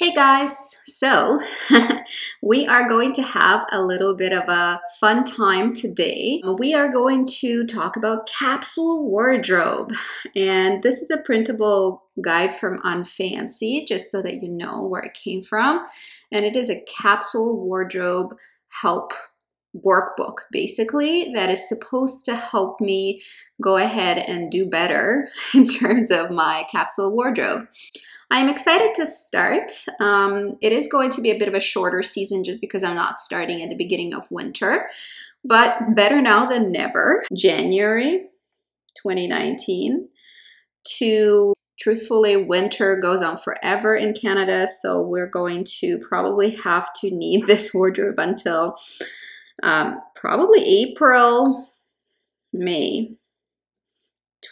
Hey guys, so we are going to have a little bit of a fun time today. We are going to talk about capsule wardrobe, and this is a printable guide from Unfancy, just so that you know where it came from. And it is a capsule wardrobe help workbook, basically, that is supposed to help me go ahead and do better in terms of my capsule wardrobe. I'm excited to start. It is going to be a bit of a shorter season just because I'm not starting at the beginning of winter, but better now than never. January 2019 to truthfully, winter goes on forever in Canada, so we're going to probably have to need this wardrobe until probably April, May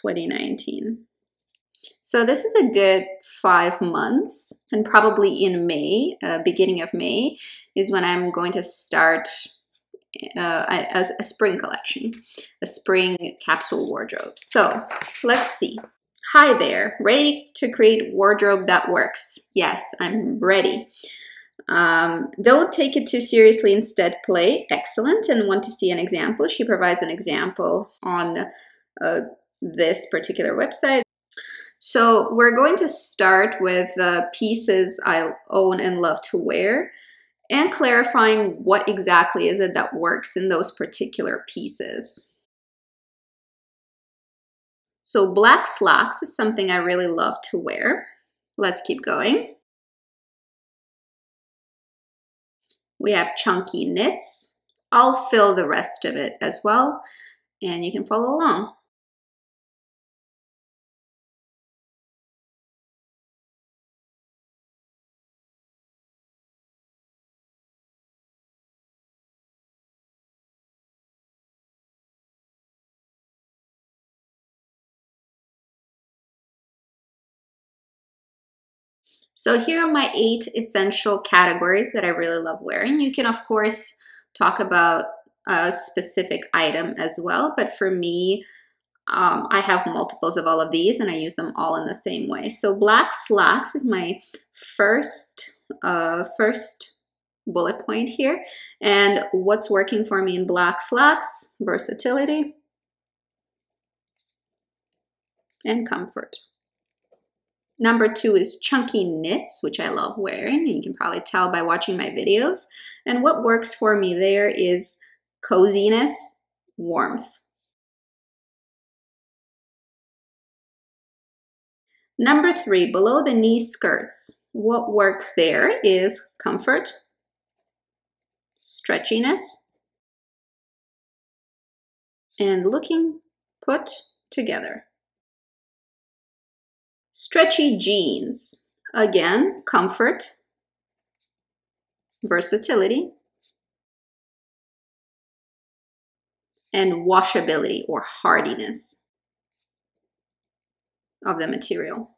2019. So this is a good 5 months, and probably in May, beginning of May, is when I'm going to start a spring collection, a spring capsule wardrobe. So let's see. Hi there, ready to create wardrobe that works? Yes, I'm ready. Don't take it too seriously, instead play. Excellent. And want to see an example? She provides an example on this particular website. So we're going to start with the pieces I own and love to wear and clarifying what exactly is it that works in those particular pieces. So black slacks is something I really love to wear. Let's keep going. We have chunky knits. I'll fill the rest of it as well, and you can follow along. So here are my 8 essential categories that I really love wearing. You can, of course, talk about a specific item as well, but for me, I have multiples of all of these and I use them all in the same way. So black slacks is my first bullet point here. And what's working for me in black slacks? Versatility and comfort. Number 2 is chunky knits, which I love wearing, and you can probably tell by watching my videos. And what works for me there is coziness, warmth. Number 3, below the knee skirts. What works there is comfort, stretchiness, and looking put together. Stretchy jeans. Again, comfort, versatility, and washability or hardiness of the material.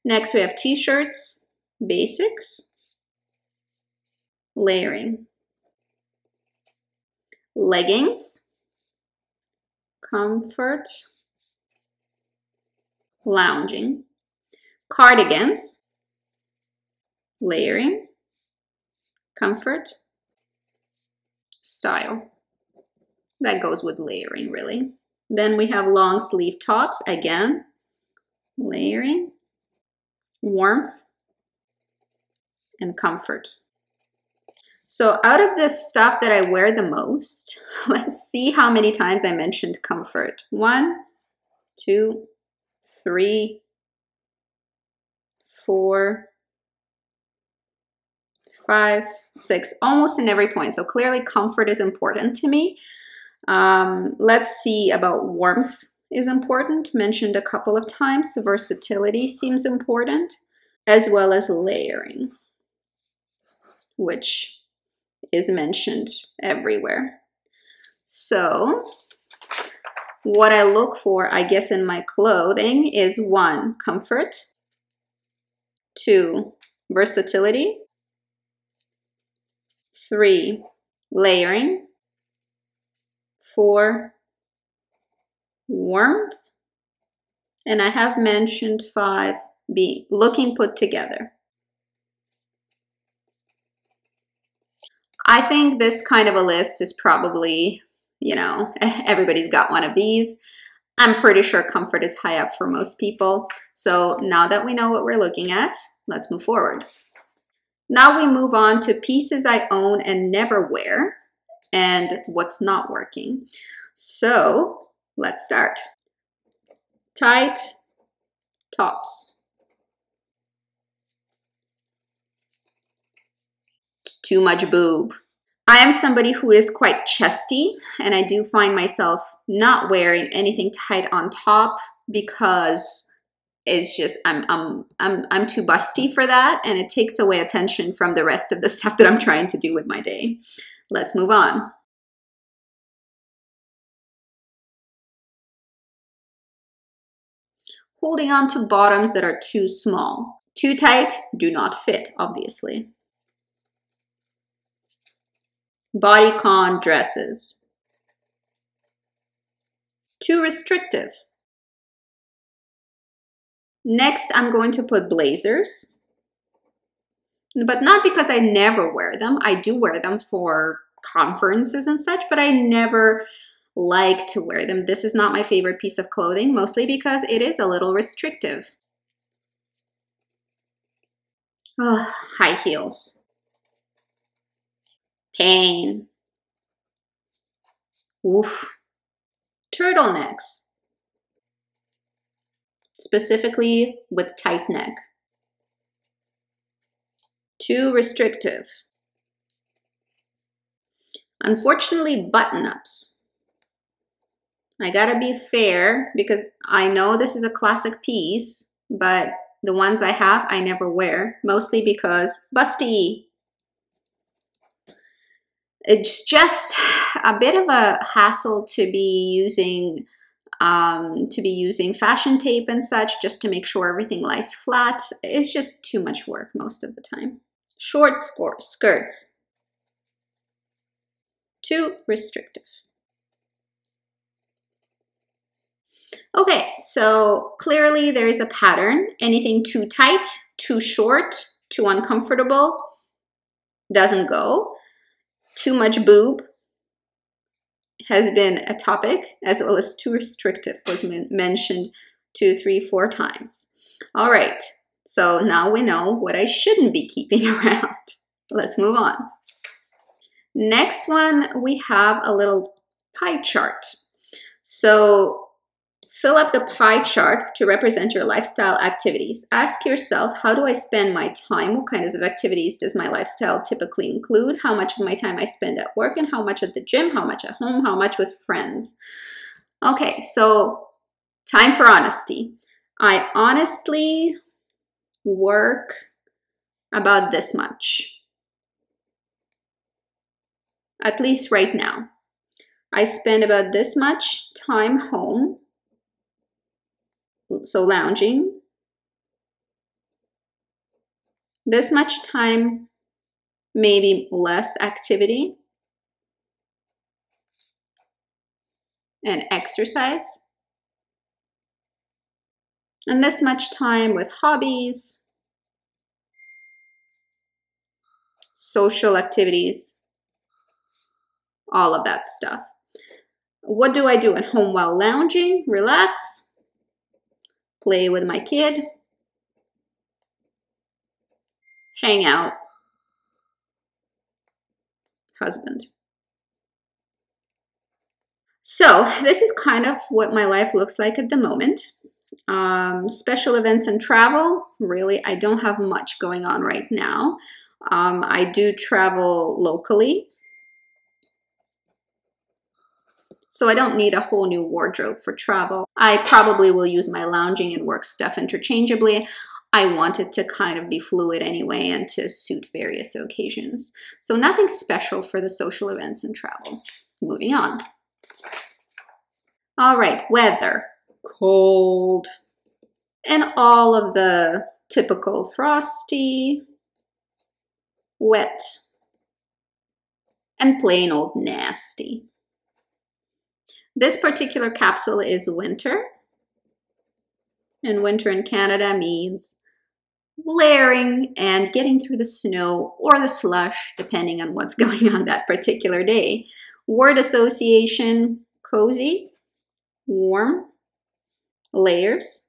Next, we have t-shirts, basics, layering, leggings, comfort, lounging, cardigans, layering, comfort, style. That goes with layering, really. Then we have long sleeve tops, again, layering, warmth, and comfort. So out of this stuff that I wear the most, let's see how many times I mentioned comfort. 1, 2, 3, 4, 5, 6, almost in every point. So clearly comfort is important to me. Let's see about warmth is important, mentioned a couple of times. Versatility seems important, as well as layering, which is mentioned everywhere. So what I look for, I guess, in my clothing is 1, comfort, 2, versatility, 3, layering, 4, warmth, and I have mentioned 5, looking put together. I think this kind of a list is probably, you know, everybody's got one of these. I'm pretty sure comfort is high up for most people. So now that we know what we're looking at, let's move forward. Now we move on to pieces I own and never wear and what's not working. So let's start. Tight tops. It's too much boob. I am somebody who is quite chesty, and I do find myself not wearing anything tight on top because it's just I'm too busty for that, and it takes away attention from the rest of the stuff that I'm trying to do with my day. Let's move on. Holding on to bottoms that are too small. Too tight, do not fit, obviously. Bodycon dresses. Too restrictive. Next, I'm going to put blazers, but not because I never wear them. I do wear them for conferences and such, but I never like to wear them. This is not my favorite piece of clothing, mostly because it is a little restrictive. Oh, high heels. Pain. Oof. Turtlenecks, specifically with tight neck. Too restrictive. Unfortunately, button-ups. I gotta be fair because I know this is a classic piece, but the ones I have, I never wear, mostly because busty. It's just a bit of a hassle to be using fashion tape and such just to make sure everything lies flat. It's just too much work most of the time. Short skirts. Too restrictive. Okay, so clearly there is a pattern. Anything too tight, too short, too uncomfortable doesn't go. Too much boob has been a topic, as well as too restrictive was mentioned 2, 3, 4 times. All right, so now we know what I shouldn't be keeping around. Let's move on. Next one, we have a little pie chart. So fill up the pie chart to represent your lifestyle activities. Ask yourself, how do I spend my time? What kinds of activities does my lifestyle typically include? How much of my time I spend at work and how much at the gym, how much at home, how much with friends? Okay, so time for honesty. I honestly work about this much, at least right now. I spend about this much time home, so lounging. This much time, maybe less activity and exercise. And this much time with hobbies, social activities, all of that stuff. What do I do at home while lounging? Relax, play with my kid, hang out, husband. So this is kind of what my life looks like at the moment. Special events and travel, really, I don't have much going on right now. I do travel locally, so I don't need a whole new wardrobe for travel. I probably will use my lounging and work stuff interchangeably. I want it to kind of be fluid anyway and to suit various occasions. So nothing special for the social events and travel. Moving on. All right, weather. Cold. And all of the typical frosty, wet, and plain old nasty. This particular capsule is winter. And winter in Canada means layering and getting through the snow or the slush, depending on what's going on that particular day. Word association, cozy, warm, layers,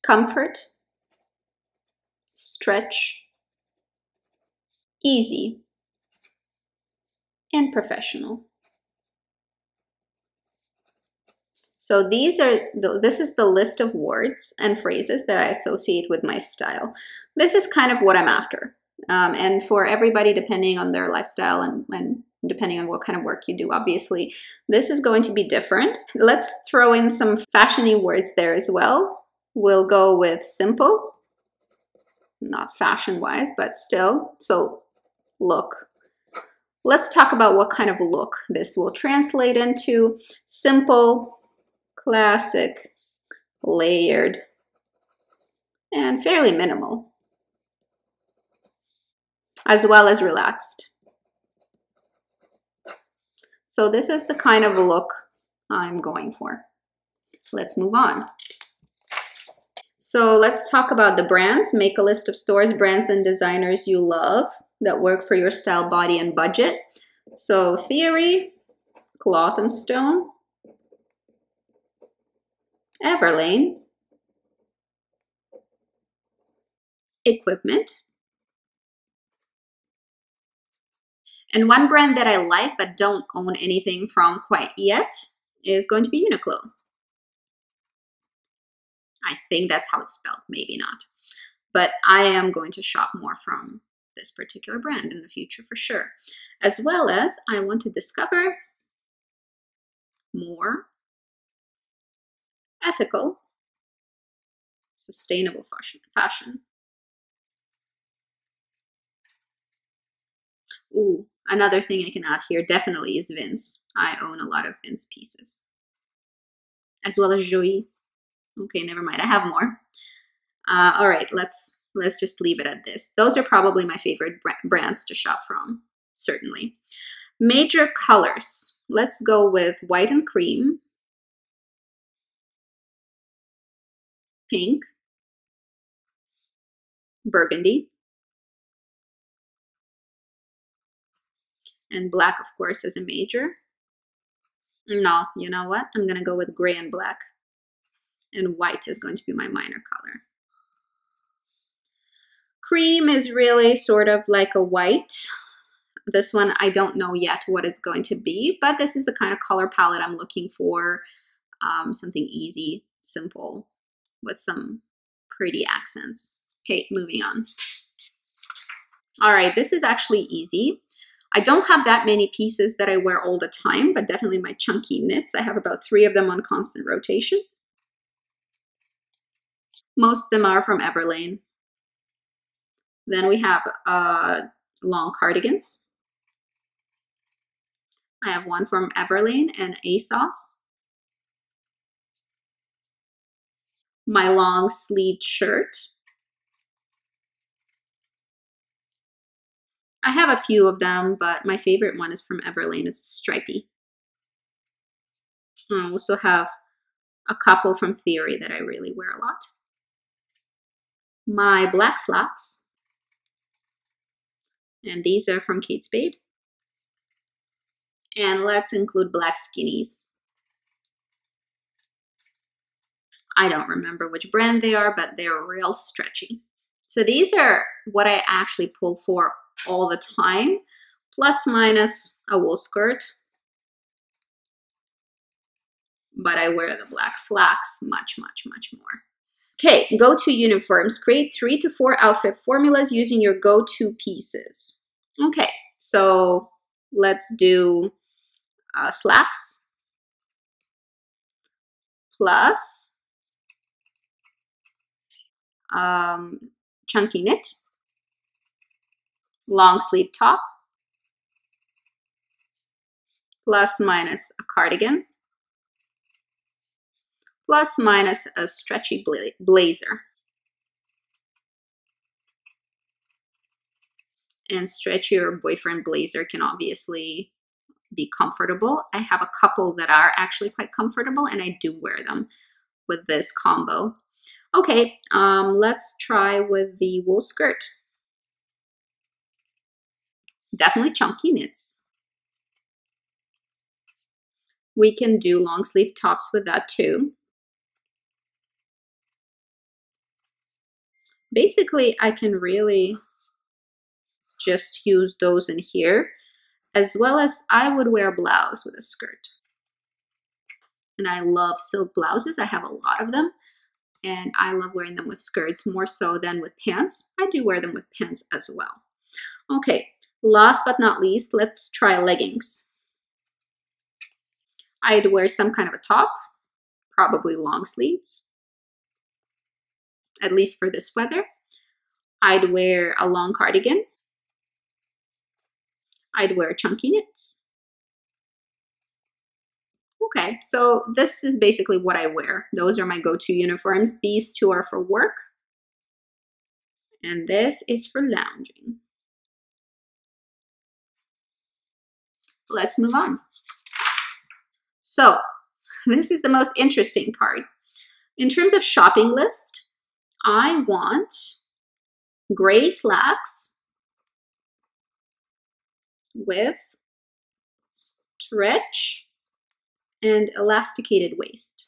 comfort, stretch, easy, and professional. So this is the list of words and phrases that I associate with my style. This is kind of what I'm after. And for everybody, depending on their lifestyle and depending on what kind of work you do, obviously, this is going to be different. Let's throw in some fashiony words there as well. We'll go with simple, not fashion-wise, but still. So look. Let's talk about what kind of look this will translate into. Simple, classic, layered, and fairly minimal, as well as relaxed. So this is the kind of look I'm going for. Let's move on. So let's talk about the brands. Make a list of stores, brands, and designers you love that work for your style, body, and budget. So Theory, Cloth and Stone, Everlane, Equipment, and one brand that I like but don't own anything from quite yet is going to be Uniqlo. I think that's how it's spelled, maybe not. But I am going to shop more from this particular brand in the future for sure. As well as I want to discover more ethical, sustainable fashion. Ooh, another thing I can add here definitely is Vince. I own a lot of Vince pieces. As well as Joey. Okay, never mind. I have more. All right, let's just leave it at this. Those are probably my favorite brands to shop from, certainly. Major colors. Let's go with white and cream, pink, burgundy, and black, of course, as a major. No, you know what? I'm going to go with gray and black. And white is going to be my minor color. Cream is really sort of like a white. This one, I don't know yet what it's going to be, but this is the kind of color palette I'm looking for. Something easy, simple, with some pretty accents. Okay, moving on. All right, this is actually easy. I don't have that many pieces that I wear all the time, but definitely my chunky knits. I have about 3 of them on constant rotation. Most of them are from Everlane. Then we have long cardigans. I have one from Everlane and ASOS. My long sleeved shirt. I have a few of them, but my favorite one is from Everlane. It's stripy. I also have a couple from Theory that I really wear a lot. My black slacks. And these are from Kate Spade. And let's include black skinnies. I don't remember which brand they are, but they're real stretchy. So these are what I actually pull for all the time, plus minus a wool skirt. But I wear the black slacks much, much, much more. Okay, go-to uniforms. Create 3 to 4 outfit formulas using your go-to pieces. Okay, so let's do slacks plus chunky knit, long sleeve top, plus minus a cardigan, plus minus a stretchy blazer. And stretchy or boyfriend blazer can obviously be comfortable. I have a couple that are actually quite comfortable and I do wear them with this combo. Okay, let's try with the wool skirt. Definitely chunky knits. We can do long sleeve tops with that too. Basically, I can really just use those in here, as well as I would wear a blouse with a skirt. And I love silk blouses. I have a lot of them, and I love wearing them with skirts more so than with pants. I do wear them with pants as well. Okay, last but not least, let's try leggings. I'd wear some kind of a top, probably long sleeves, at least for this weather. I'd wear a long cardigan. I'd wear chunky knits. Okay, so this is basically what I wear. Those are my go-to uniforms. These two are for work, and this is for lounging. Let's move on. So this is the most interesting part. In terms of shopping list, I want gray slacks with stretch and elasticated waist.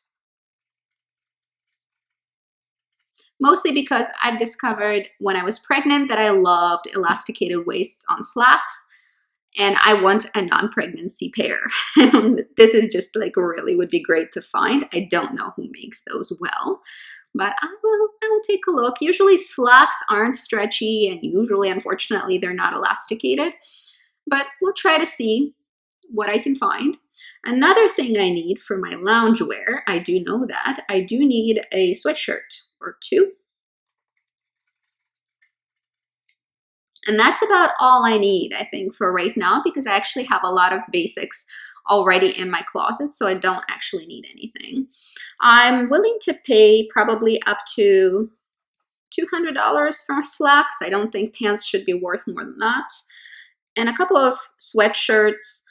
Mostly because I've discovered when I was pregnant that I loved elasticated waists on slacks, and I want a non-pregnancy pair. This is just like really would be great to find. I don't know who makes those well, but I will take a look. Usually slacks aren't stretchy, and usually, unfortunately, they're not elasticated, but we'll try to see what I can find. Another thing I need for my loungewear, I do know that, I do need a sweatshirt or two. And that's about all I need, I think, for right now, because I actually have a lot of basics already in my closet, so I don't actually need anything. I'm willing to pay probably up to $200 for slacks. I don't think pants should be worth more than that. And a couple of sweatshirts,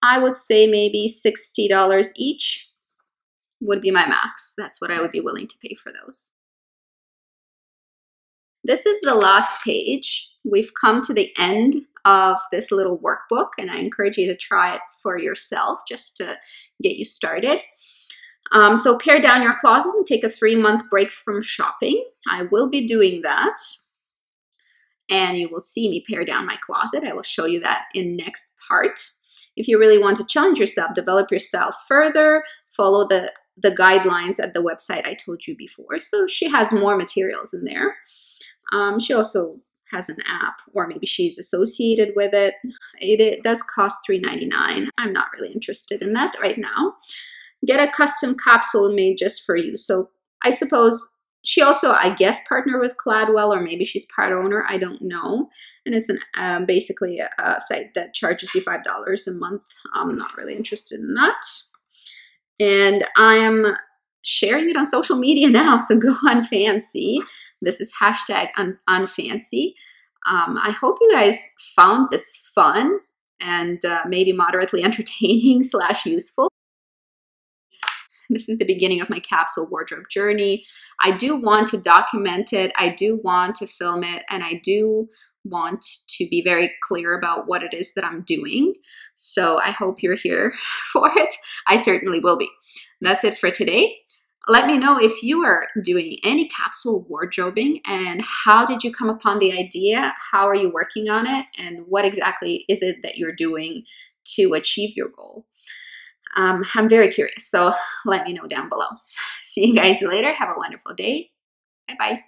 I would say maybe $60 each would be my max. That's what I would be willing to pay for those. This is the last page. We've come to the end of this little workbook, and I encourage you to try it for yourself just to get you started. So pare down your closet and take a 3-month break from shopping. I will be doing that, and you will see me pare down my closet. I will show you that in next part. If you really want to challenge yourself, develop your style further, follow the guidelines at the website I told you before. So she has more materials in there. She also has an app, or maybe she's associated with it. It does cost $3.99. I'm not really interested in that right now. Get a custom capsule made just for you. So I suppose she also, I guess, partner with Cladwell, or maybe she's part owner. I don't know. And it's basically a site that charges you $5 a month. I'm not really interested in that. And I am sharing it on social media now, so go on Fancy. This is hashtag unfancy. I hope you guys found this fun and maybe moderately entertaining / useful. This is the beginning of my capsule wardrobe journey. I do want to document it. I do want to film it, and I do want to be very clear about what it is that I'm doing. So I hope you're here for it. I certainly will be. That's it for today. Let me know if you are doing any capsule wardrobing, and how did you come upon the idea? How are you working on it? And what exactly is it that you're doing to achieve your goal? I'm very curious, so let me know down below. See you guys later. Have a wonderful day. Bye-bye.